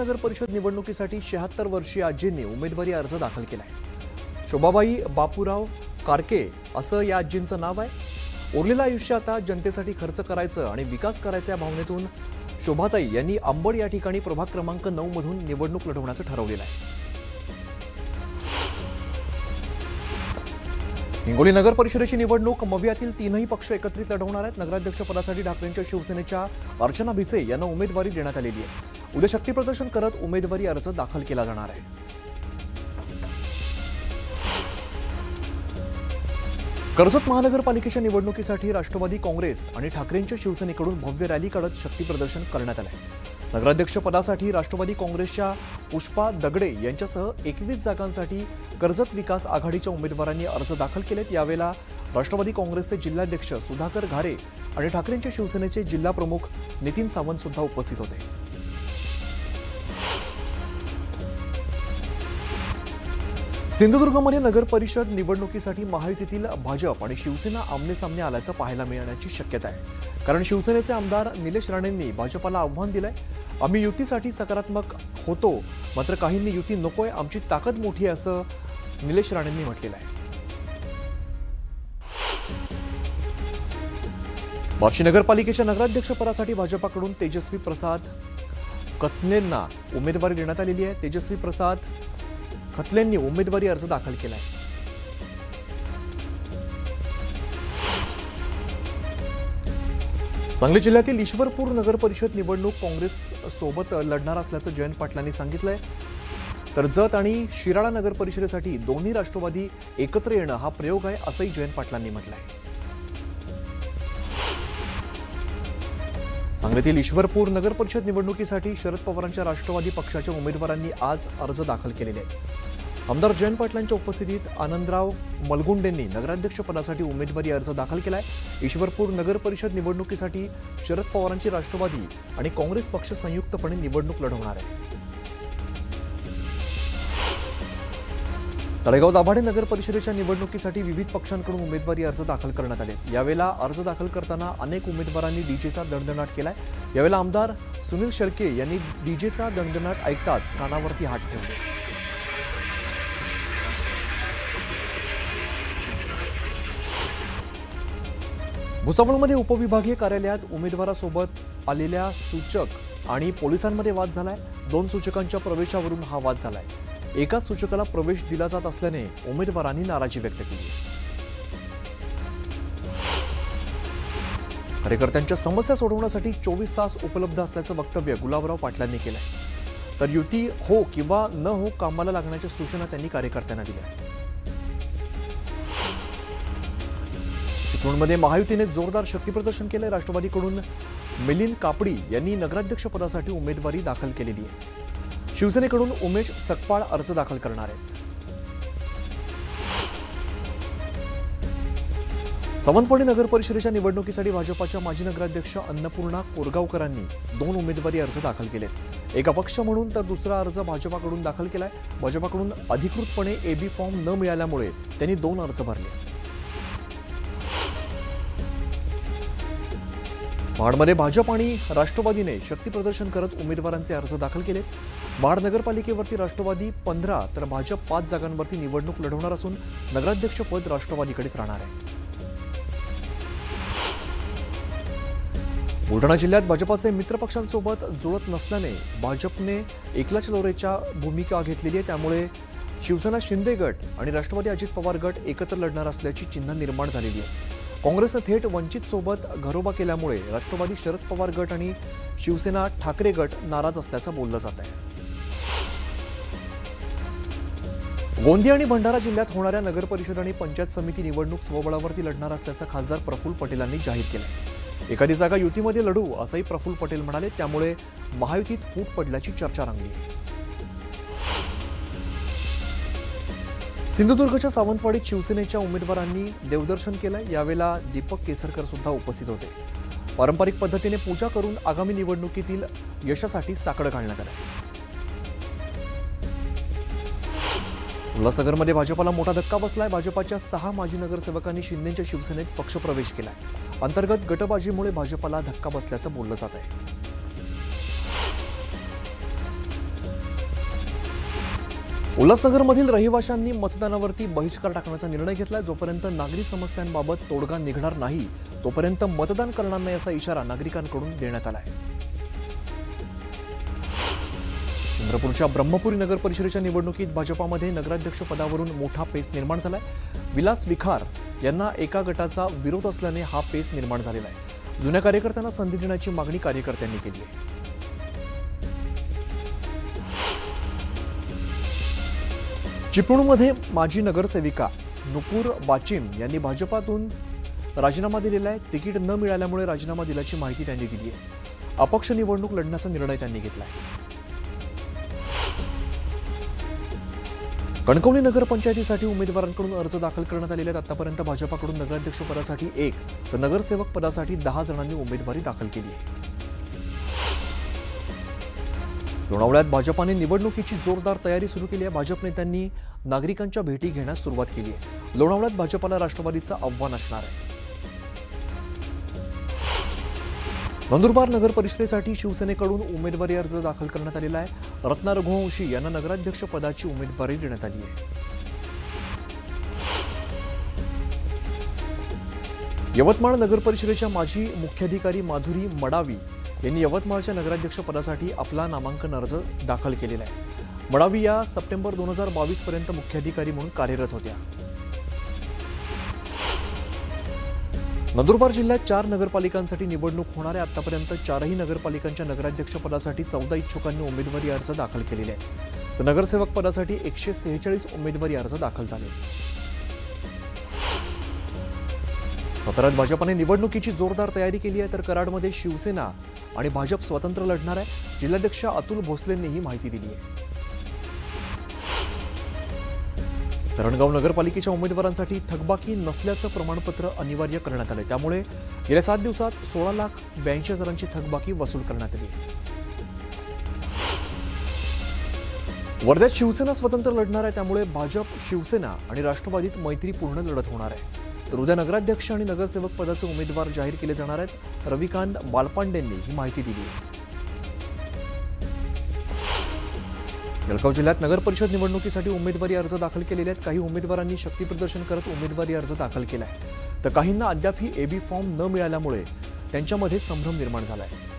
नगर परिषद निवडणुकीसाठी 76 वर्षीय आजींनी उमेदवारी अर्ज दाखल केलाय। शोभाबाई बापूराव कारके असं या आजींचं नाव आहे। उरलेलं आयुष्य आता जनतेसाठी खर्च करायचं आणि विकास करायच्या भावनेतून शोभाताई यांनी अंबड या ठिकाणी प्रभाग क्रमांक 9 मधून निवडणूक लढवण्याचं ठरवलेलं आहे। हिंगोली नगर परिषदेची निवडणूक मवियातील तीनही पक्ष एकत्रित लढवणार आहेत। नगराध्यक्ष पदासाठी ठाकरेंच्या शिवसेनेच्या अर्चना भिसे यांना उमेदवारी देण्यात आलेली आहे। उद्या शक्ती प्रदर्शन करत उमेदवारी अर्ज दाखल केला जाणार आहे। कर्जत महानगरपालिकेच्या निवडणुकीसाठी राष्ट्रवादी काँग्रेस आणि ठाकरेंच्या शिवसेनेकडून भव्य रॅली काढत शक्ती प्रदर्शन करण्यात आले। नगराध्यक्ष पदासाठी राष्ट्रवादी काँग्रेसच्या पुष्पा दगडे यांच्यासह 21 जागांसाठी कर्जत विकास आघाडीच्या उमेदवारांनी अर्ज दाखल केलेत। यावेळेला राष्ट्रवादी काँग्रेसचे जिल्हाध्यक्ष सुधाकर घारे आणि ठाकरेंच्या शिवसेनेचे जिल्हा प्रमुख नितीन सावंत सुद्धा उपस्थित होते। सिंधुदुर्गमध्ये नगर परिषद निवडणुकीसाठी महायुतीतील भाजप आणि शिवसेना आमने-सामने आल्याचं पाहायला मिळण्याची शक्यता आहे। कारण शिवसेनेचे आमदार निलेश राणेंनी भाजपला आव्हान दिलंय, आम्ही युतीसाठी सकारात्मक होतो, मात्र काहींनी युती नकोय, आमची ताकद मोठी आहे असं निलेश राणेंनी म्हटलेलं आहे। बार्शी नगरपालिकेच्या नगराध्यक्षपदासाठी भाजपाकडून तेजस्वी प्रसाद कथलेंना उमेदवारी देण्यात आलेली आहे। तेजस्वी प्रसाद खतलेंनी उमेदवारी अर्ज दाखल केलाय। सांगली जिल्ह्यातील ईश्वरपूर नगर परिषद निवडणूक काँग्रेस सोबत लढणार असल्याचं जयंत पाटलांनी सांगितलंय। तर जत आणि शिराळा नगर परिषदेसाठी दोन्ही राष्ट्रवादी एकत्र येणं हा प्रयोग आहे असंही जयंत पाटलांनी म्हटलंय। सांगलीतील ईश्वरपूर नगर परिषद निवडणुकीसाठी शरद पवारांच्या राष्ट्रवादी पक्षाच्या उमेदवारांनी आज अर्ज दाखल केलेले आहेत। आमदार जयंत पाटलांच्या उपस्थितीत आनंदराव मलगुंडेंनी नगराध्यक्ष पदासाठी उमेदवारी अर्ज दाखल केलाय। ईश्वरपूर नगर परिषद निवडणुकीसाठी शरद पवारांची राष्ट्रवादी आणि काँग्रेस पक्ष संयुक्तपणे निवडणूक लढवणार आहे। तळेगाव दाभाडे नगर परिषदेच्या निवडणुकीसाठी विविध पक्षांकडून उमेदवारी अर्ज दाखल करण्यात आले। यावेळेला अर्ज दाखल करताना अनेक उमेदवारांनी डीजेचा दणदणाट केलाय। यावेळेला आमदार सुनील शेळके यांनी डीजेचा दणदणाट ऐकताच कानावरती हात ठेवले। भुसावळमध्ये उपविभागीय कार्यालयात उमेदवारासोबत आलेल्या सूचक आणि पोलिसांमध्ये वाद झालाय। 2 सूचकांच्या प्रवेशावरून हा वाद झालाय। एकाच सूचकाला प्रवेश दिला जात असल्याने उमेदवारांनी नाराजी व्यक्त केली। कार्यकर्त्यांच्या समस्या सोडवण्यासाठी 24 तास उपलब्ध असल्याचं वक्तव्य गुलाबराव पाटलांनी केलंय। तर युती हो किंवा न हो कामाला लागण्याच्या सूचना त्यांनी कार्यकर्त्यांना दिल्या। चिपळूणमध्ये महायुतीने जोरदार शक्तीप्रदर्शन केलंय। राष्ट्रवादीकडून मिलिंद कापडी यांनी नगराध्यक्ष पदासाठी उमेदवारी दाखल केलेली आहे। शिवसेनेकडून उमेश सकपाळ अर्ज दाखल करणार आहेत। सावंतवाडी नगर परिषदेच्या निवडणुकीसाठी भाजपाच्या माजी नगराध्यक्ष अन्नपूर्णा कोरगावकरांनी 2 उमेदवारी अर्ज दाखल केलेत। एक अपक्ष म्हणून तर दुसरा अर्ज भाजपाकडून दाखल केलाय। भाजपाकडून अधिकृतपणे एबी फॉर्म न मिळाल्यामुळे त्यांनी 2 अर्ज भरले। महाडमध्ये भाजप आणि राष्ट्रवादीने शक्ती प्रदर्शन करत उमेदवारांचे अर्ज दाखल केलेत। महाड नगरपालिकेवरती राष्ट्रवादी 15 तर भाजप 5 जागांवरती निवडणूक लढवणार असून नगराध्यक्षपद राष्ट्रवादीकडेच राहणार आहे। बुलढाणा जिल्ह्यात भाजपाचे मित्रपक्षांसोबत जुळत नसल्याने भाजपने एकला चलोरेच्या भूमिका घेतलेली आहे। त्यामुळे शिवसेना शिंदे गट आणि राष्ट्रवादी अजित पवार गट एकत्र लढणार असल्याची चिन्ह निर्माण झालेली आहे। काँग्रेसनं थेट वंचित सोबत घरोबा केल्यामुळे राष्ट्रवादी शरद पवार गट आणि शिवसेना ठाकरे गट नाराज असल्याचं बोललं जात आहे। गोंदिया आणि भंडारा जिल्ह्यात होणाऱ्या नगर परिषद आणि पंचायत समिती निवडणूक स्वबळावरती लढणार असल्याचं खासदार प्रफुल्ल पटेलांनी जाहीर केलंय। एखादी जागा युतीमध्ये लढू असंही प्रफुल्ल पटेल म्हणाले। त्यामुळे महायुतीत फूट पडल्याची चर्चा रंगली आहे। सिंधुदुर्गच्या सावंतवाडीत शिवसेनेच्या उमेदवारांनी देवदर्शन केलंय। यावेळेला दीपक केसरकर सुद्धा उपस्थित होते। पारंपरिक पद्धतीने पूजा करून आगामी निवडणुकीतील यशासाठी साकडं घालण्यात आलं। उल्हासनगरमध्ये भाजपाला मोठा धक्का बसलाय। भाजपाच्या 6 माजी नगरसेवकांनी शिंदेच्या शिवसेनेत पक्षप्रवेश केलाय। अंतर्गत गटबाजीमुळे भाजपाला धक्का बसल्याचं बोललं जात आहे। उल्हासनगरमधील रहिवाशांनी मतदानावरती बहिष्कार टाकण्याचा निर्णय घेतला। जोपर्यंत नागरी समस्यांबाबत तोडगा निघणार नाही तोपर्यंत मतदान करणार नाही असा इशारा नागरिकांकडून देण्यात आला आहे। चंद्रपूरच्या ब्रह्मपुरी नगर परिषदेच्या निवडणुकीत भाजपामध्ये नगराध्यक्ष पदावरून मोठा पेच निर्माण झालाय। विलास विखार यांना एका गटाचा विरोध असल्याने हा पेच निर्माण झालेला आहे। जुन्या कार्यकर्त्यांना संधी देण्याची मागणी कार्यकर्त्यांनी केली आहे। चिपळूणमध्ये माजी नगरसेविका नुपूर बाचिम यांनी भाजपातून राजीनामा दिलेला आहे। तिकीट न मिळाल्यामुळे राजीनामा दिल्याची माहिती त्यांनी दिली आहे। अपक्ष निवडणूक लढण्याचा निर्णय त्यांनी घेतला आहे। कणकवली नगरपंचायतीसाठी उमेदवारांकडून अर्ज दाखल करण्यात आलेले आहेत। आतापर्यंत भाजपाकडून नगराध्यक्ष पदासाठी 1 तर नगरसेवक पदासाठी 10 जणांनी उमेदवारी दाखल केली आहे। लोणावळ्यात भाजपाने निवडणुकीची जोरदार तयारी सुरू केली आहे। भाजप नेत्यांनी नागरिकांच्या भेटी घेण्यास सुरुवात केली आहे। लोणावळ्यात भाजपाला राष्ट्रवादीचं आव्हान असणार आहे। नंदुरबार नगर परिषदेसाठी शिवसेनेकडून उमेदवारी अर्ज दाखल करण्यात आलेला आहे। रत्ना रघुवंशी यांना नगराध्यक्ष पदाची उमेदवारी देण्यात आली आहे। यवतमाळ नगर परिषदेच्या माजी मुख्याधिकारी माधुरी मडावी यांनी यवतमाळच्या नगराध्यक्ष पदासाठी आपला नामांकन अर्ज दाखल केलेला आहे। मडावी या सप्टेंबर 2022 पर्यंत मुख्याधिकारी म्हणून कार्यरत होत्या। नंदुरबार जिल्ह्यात 4 नगरपालिकांसाठी निवडणूक होणार आहे। आतापर्यंत 4ही नगरपालिकांच्या नगराध्यक्ष पदासाठी 14 इच्छुकांनी उमेदवारी अर्ज दाखल केलेले आहेत। तर नगरसेवक पदासाठी 146 उमेदवारी अर्ज दाखल झाले। साताऱ्यात भाजपाने निवडणुकीची जोरदार तयारी केली आहे। तर कराडमध्ये शिवसेना आणि भाजप स्वतंत्र लढणार आहे। जिल्हाध्यक्ष अतुल भोसलेंनी ही माहिती दिली आहे। धरणगाव नगरपालिकेच्या उमेदवारांसाठी थकबाकी नसल्याचं प्रमाणपत्र अनिवार्य करण्यात आले। त्यामुळे गेल्या 7 दिवसात 16,82,000ची थकबाकी वसूल करण्यात आली। वर्ध्यात शिवसेना स्वतंत्र लढणार आहे। त्यामुळे भाजप शिवसेना आणि राष्ट्रवादीत मैत्रीपूर्ण लढत होणार आहे। तर उद्या नगराध्यक्ष आणि नगरसेवक पदाचे उमेदवार जाहीर केले जाणार आहेत। रविकांत बालपांडेंनी ही माहिती दिली आहे। जळगाव जिल्ह्यात नगर परिषद निवडणुकीसाठी उमेदवारी अर्ज दाखल केलेले आहेत। काही उमेदवारांनी शक्ती प्रदर्शन करत उमेदवारी अर्ज दाखल केला आहे। तर काहींना अद्यापही एबी फॉर्म न मिळाल्यामुळे त्यांच्यामध्ये संभ्रम निर्माण झाला आहे।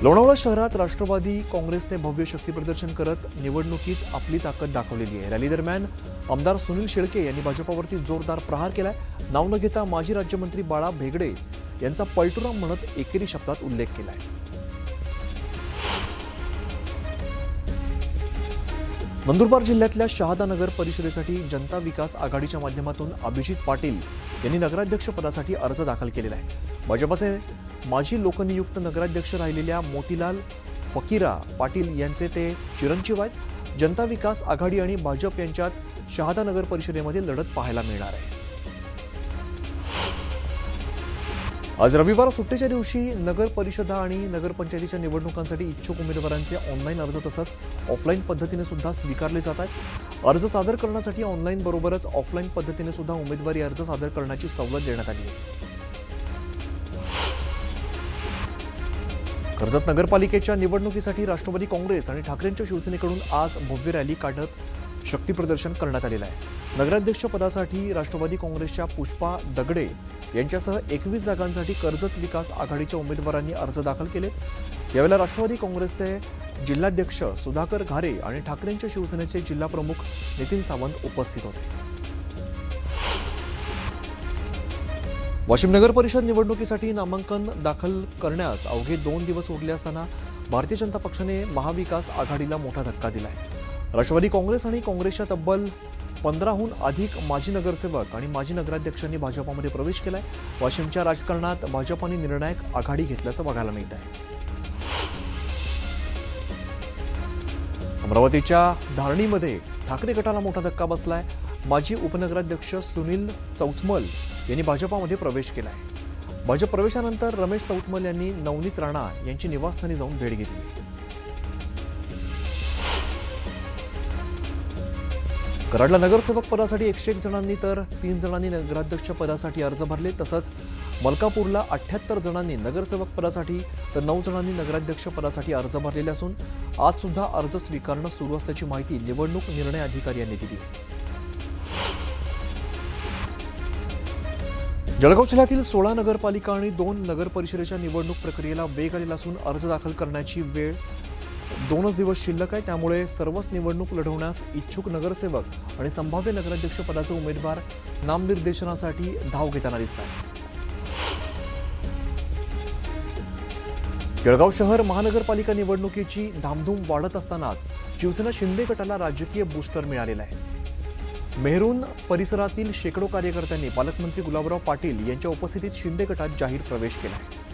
लोणावळा शहरात राष्ट्रवादी काँग्रेसने भव्य शक्ती प्रदर्शन करत निवडणुकीत आपली ताकद दाखवलेली आहे। रॅली दरम्यान आमदार सुनील शेळके यांनी भाजपावरती जोरदार प्रहार केलाय। नाव न घेता माजी राज्यमंत्री बाळा भेगडे यांचा पलटूराम म्हणत एकेरी शब्दात उल्लेख केलाय। नंदुरबार जिल्ह्यातल्या शहादा नगर परिषदेसाठी जनता विकास आघाडीच्या माध्यमातून अभिजित पाटील यांनी नगराध्यक्ष पदासाठी अर्ज दाखल केलेला आहे। भाजपाचे माजी लोकनियुक्त नगराध्यक्ष राहिलेल्या मोतीलाल फकीरा पाटील यांचे ते चिरंजीव आहेत। जनता विकास आघाडी आणि भाजप यांच्यात शहादा नगर परिषदेमध्ये लढत पाहायला मिळणार आहे। आज रविवार सुट्टीच्या दिवशी नगर परिषदा आणि नगरपंचायतीच्या निवडणुकांसाठी इच्छुक उमेदवारांचे ऑनलाईन अर्ज तसंच ऑफलाईन पद्धतीने सुद्धा स्वीकारले जात आहेत। अर्ज सादर करण्यासाठी ऑनलाईन बरोबरच ऑफलाईन पद्धतीने सुद्धा उमेदवारी अर्ज सादर करण्याची सवलत देण्यात आली आहे। कर्जत नगरपालिकेच्या निवडणुकीसाठी राष्ट्रवादी काँग्रेस आणि ठाकरेंच्या शिवसेनेकडून आज भव्य रॅली काढत शक्ती प्रदर्शन करण्यात आलेलं आहे। नगराध्यक्ष पदासाठी राष्ट्रवादी काँग्रेसच्या पुष्पा दगडे यांच्यासह 21 जागांसाठी कर्जत विकास आघाडीच्या उमेदवारांनी अर्ज दाखल केलेत। यावेळेला राष्ट्रवादी काँग्रेसचे जिल्हाध्यक्ष सुधाकर घारे आणि ठाकरेंच्या शिवसेनेचे जिल्हा प्रमुख नितीन सावंत उपस्थित होते। वाशिम नगर परिषद निवडणुकीसाठी नामांकन दाखल करण्यास अवघे 2 दिवस उरले असताना भारतीय जनता पक्षाने महाविकास आघाडीला मोठा धक्का दिलाय। राष्ट्रवादी काँग्रेस आणि काँग्रेसच्या तब्बल 15हून अधिक माजी नगरसेवक आणि माजी नगराध्यक्षांनी भाजपामध्ये प्रवेश केलाय। वाशिमच्या राजकारणात भाजपाने निर्णायक आघाडी घेतल्याचं बघायला मिळत आहे। अमरावतीच्या धारणीमध्ये ठाकरे गटाला मोठा धक्का बसलाय। माजी उपनगराध्यक्ष सुनील चौथमल यांनी भाजपामध्ये प्रवेश केलाय। भाजप प्रवेशानंतर रमेश चौथमल यांनी नवनीत राणा यांची निवासस्थानी जाऊन भेट घेतली। कराडला नगरसेवक पदासाठी 101 जणांनी तर 3 जणांनी नगराध्यक्ष पदासाठी अर्ज भरले. तसंच मलकापूरला 78 जणांनी नगरसेवक पदासाठी तर 9 जणांनी नगराध्यक्ष पदासाठी अर्ज भरलेले असून आज सुद्धा अर्ज स्वीकारणं सुरू असल्याची माहिती निवडणूक निर्णय अधिकारी यांनी दिली. जळगाव जिल्ह्यातील 16 नगरपालिका आणि 2 नगर परिषदेच्या निवडणूक प्रक्रियेला वेग आलेला असून अर्ज दाखल करण्याची वेळ 2च दिवस शिल्लक आहे. त्यामुळे सर्वच निवडणूक लढवण्यास इच्छुक नगरसेवक आणि संभाव्य नगराध्यक्ष पदाचे उमेदवार नामनिर्देशनासाठी धाव घेताना दिसतात. जळगाव शहर महानगरपालिका निवडणुकीची धामधूम वाढत असतानाच शिवसेना शिंदे गटाला राजकीय बूस्टर मिळालेला आहे. मेहरून परिसरातील शेकडो कार्यकर्त्यांनी पालकमंत्री गुलाबराव पाटील यांच्या उपस्थितीत शिंदे गटात जाहीर प्रवेश केला आहे.